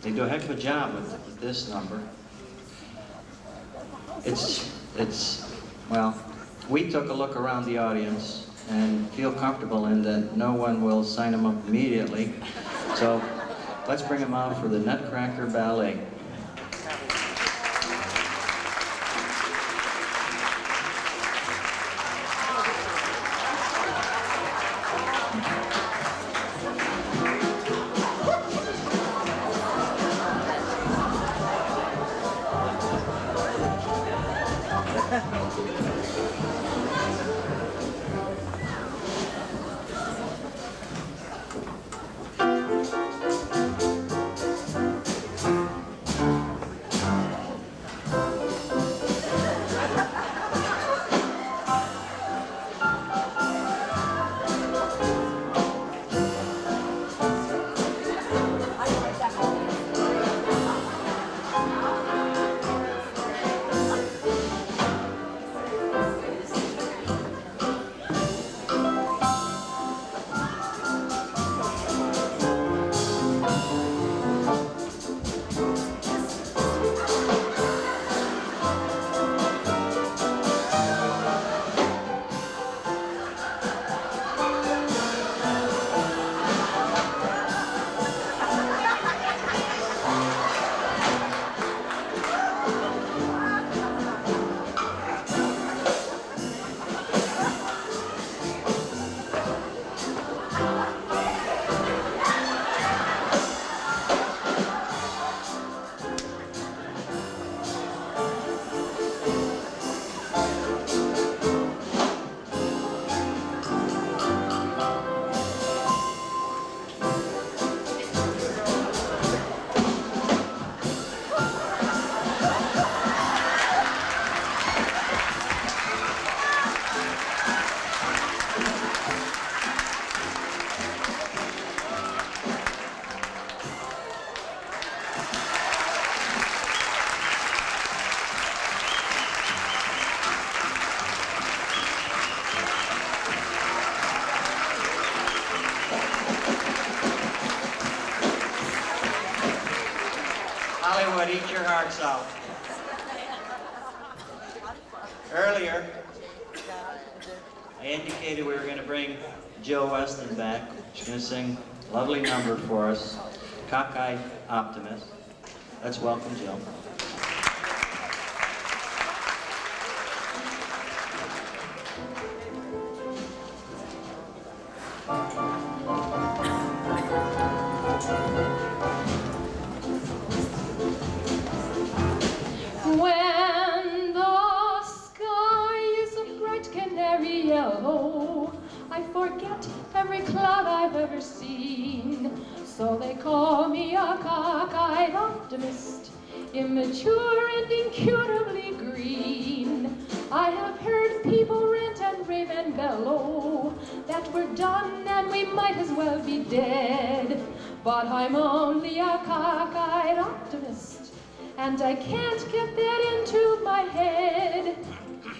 S1: They do a heck of a job with this number. Well, we took a look around the audience and feel comfortable in that no one will sign them up immediately. So let's bring them out for the Nutcracker Ballet. hearts out. Earlier, I indicated we were going to bring Jill Weston back. She's going to sing a lovely number for us, Cockeyed Optimist. Let's welcome Jill.
S7: When the sky is a bright canary yellow, I forget every cloud I've ever seen. So they call me a cockeyed optimist, immature and incutably green. I have heard people rant and rave and bellow that we're done and we might as well be dead. But I'm only a cockeyed optimist, and I can't get that into my head.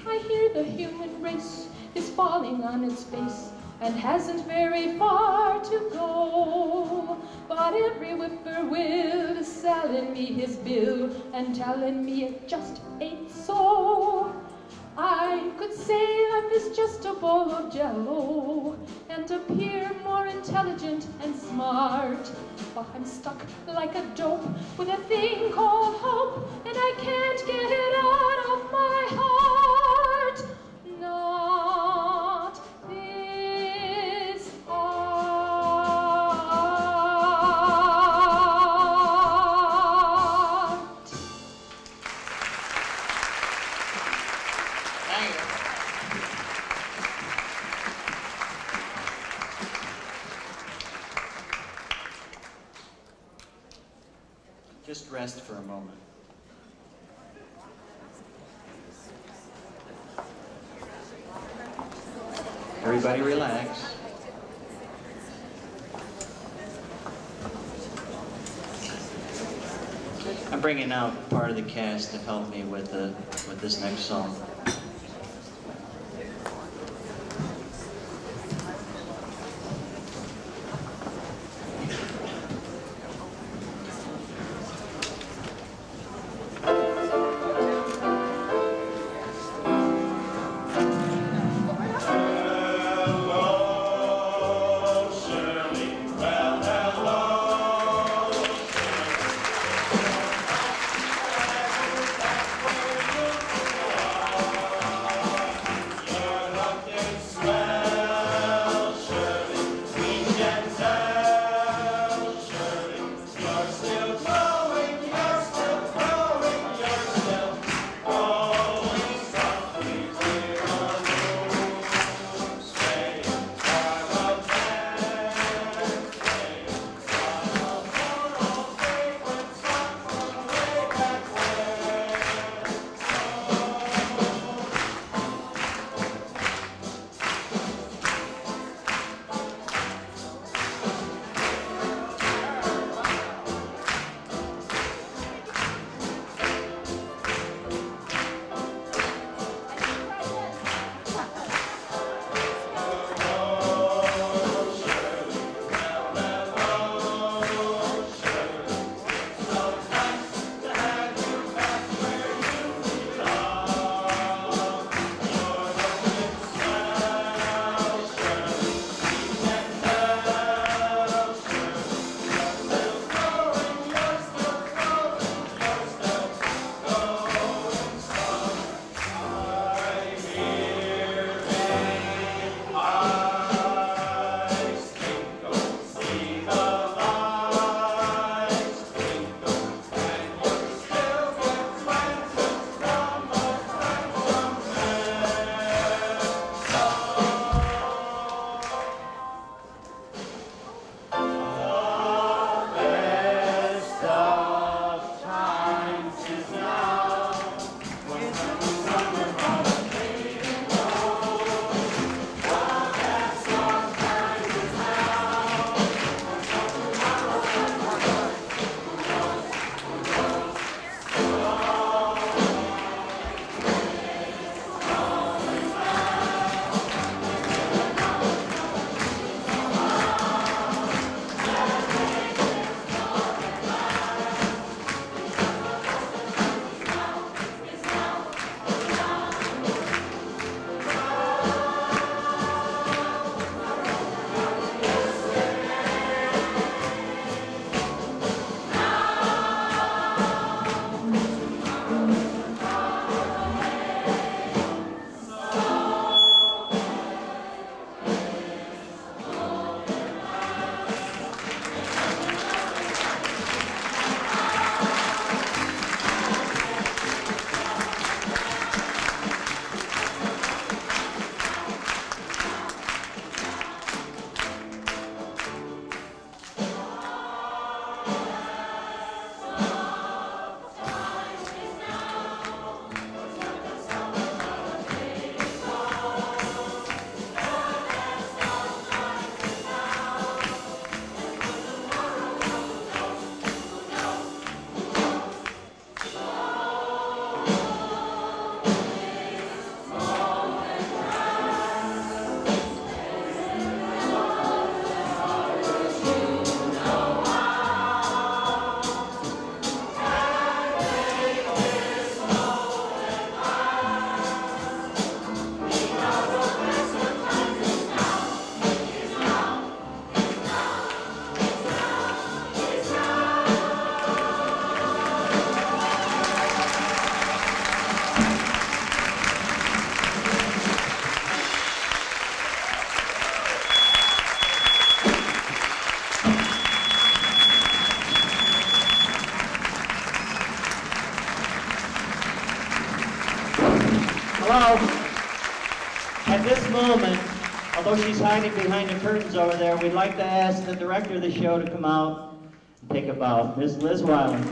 S7: I hear the human race is falling on its face and hasn't very far to go. But every whippoorwill is selling me his bill and telling me it just ain't so. I could say life is just a bowl of jello and appear more intelligent and smart. But I'm stuck like a dope with a thing called hope, and I can't get it out of my heart. Not this heart.
S1: Thank you. Just rest for a moment. Everybody relax. I'm bringing out part of the cast to help me with this next song.
S5: Hello,
S1: this moment, although she's hiding behind the curtains over there, we'd like to ask the director of the show to come out and take a bow. Miss Liz Weiland.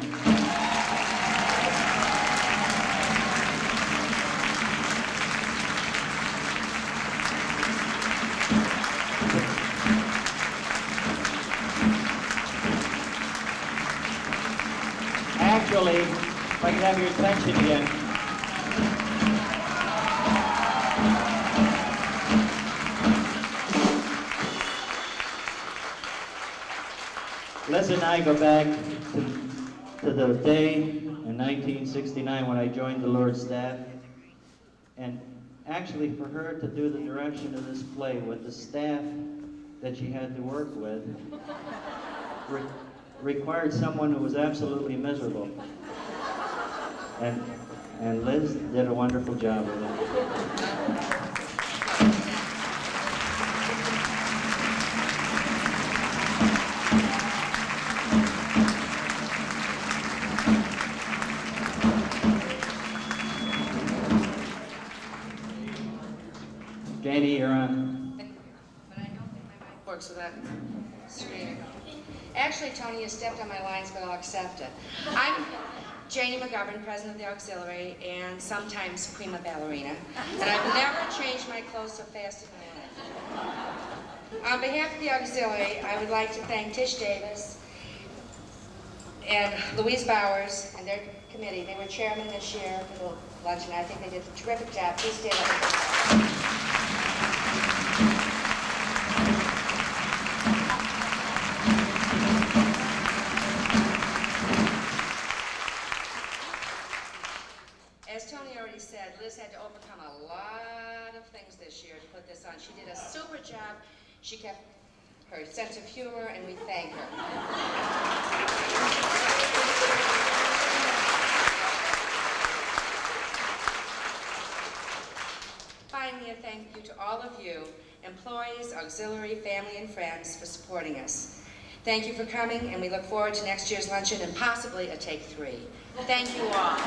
S1: Actually, if I could have your attention again. Liz and I go back to the day in 1969 when I joined the Lourdes staff. And actually for her to do the direction of this play with the staff that she had to work with required someone who was absolutely miserable. And Liz did a wonderful job with it. Janie, you're on.
S10: But I don't think my mic works without screaming. Actually, Tony, you stepped on my lines, but I'll accept it. I'm Janie McGovern, president of the auxiliary, and sometimes prima ballerina. And I've never changed my clothes so fast in my life. On behalf of the auxiliary, I would like to thank Tish Davis and Louise Bowers and their committee. They were chairman this year for the luncheon. I think they did a terrific job. Please stand up. As Tony already said, Liz had to overcome a lot of things this year to put this on. She did a super job. She kept her sense of humor, and we thank her. Finally, a thank you to all of you, employees, auxiliary, family, and friends, for supporting us. Thank you for coming, and we look forward to next year's luncheon and possibly a take 3. Thank you all.